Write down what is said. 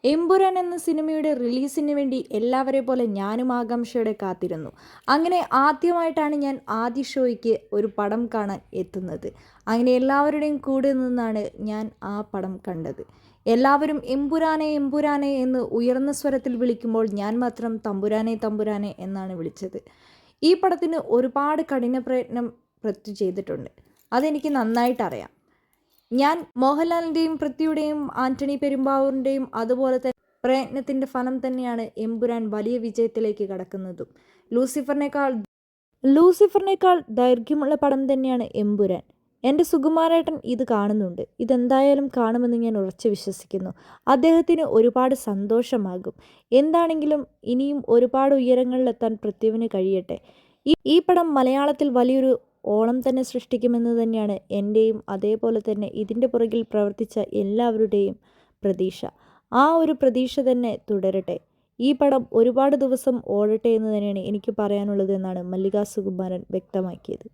എമ്പുരാൻ എന്ന സിനിമയുടെ റിലീസിന് വേണ്ടി എല്ലാവരെ പോലെ ഞാനും ആകാംക്ഷയോടെ കാത്തിരുന്നു. അങ്ങനെ ആദ്യമായിട്ടാണ് ഞാൻ ആദ്യ ഷോയ്ക്ക് ഒരു പടം കാണാൻ എത്തുന്നത്. അങ്ങനെ എല്ലാവരുടെയും കൂടെ നിന്നാണ് ഞാൻ ആ പടം കണ്ടത്. എല്ലാവരും എമ്പുരാനെ എമ്പുരാനെ എന്ന് ഉയർന്ന സ്വരത്തിൽ വിളിക്കുമ്പോൾ ഞാൻ മാത്രം തമ്പുരാനെ തമ്പുരാനെ എന്നാണ് വിളിച്ചത്. ഈ പടത്തിന് ഒരുപാട് കഠിന പ്രയത്നം ചെയ്തിട്ടുണ്ട്. അതെനിക്ക് നന്നായിട്ടറിയാം. ഞാൻ മോഹൻലാലിൻ്റെയും പൃഥ്വിയുടെയും ആൻ്റണി പെരുമ്പാവൂരിൻ്റെയും അതുപോലെ തന്നെ പ്രയത്നത്തിൻ്റെ ഫലം തന്നെയാണ് എമ്പുരാൻ വലിയ വിജയത്തിലേക്ക് കടക്കുന്നതും. ലൂസിഫറിനേക്കാൾ ദൈർഘ്യമുള്ള പടം തന്നെയാണ് എമ്പുരാൻ. എൻ്റെ സുകുമാരേട്ടൻ ഇത് കാണുന്നുണ്ട്. ഇതെന്തായാലും കാണുമെന്ന് ഞാൻ ഉറച്ചു വിശ്വസിക്കുന്നു. അദ്ദേഹത്തിന് ഒരുപാട് സന്തോഷമാകും. എന്താണെങ്കിലും ഇനിയും ഒരുപാട് ഉയരങ്ങളിലെത്താൻ പൃഥ്വിന് കഴിയട്ടെ. ഈ പടം മലയാളത്തിൽ വലിയൊരു ഓളം തന്നെ സൃഷ്ടിക്കുമെന്ന് തന്നെയാണ് എൻ്റെയും അതേപോലെ തന്നെ ഇതിൻ്റെ പുറകിൽ പ്രവർത്തിച്ച എല്ലാവരുടെയും പ്രതീക്ഷ. ആ ഒരു പ്രതീക്ഷ തന്നെ തുടരട്ടെ. ഈ പടം ഒരുപാട് ദിവസം ഓടട്ടെ എന്ന് തന്നെയാണ് എനിക്ക് പറയാനുള്ളത് എന്നാണ് മല്ലിക സുകുമാരൻ വ്യക്തമാക്കിയത്.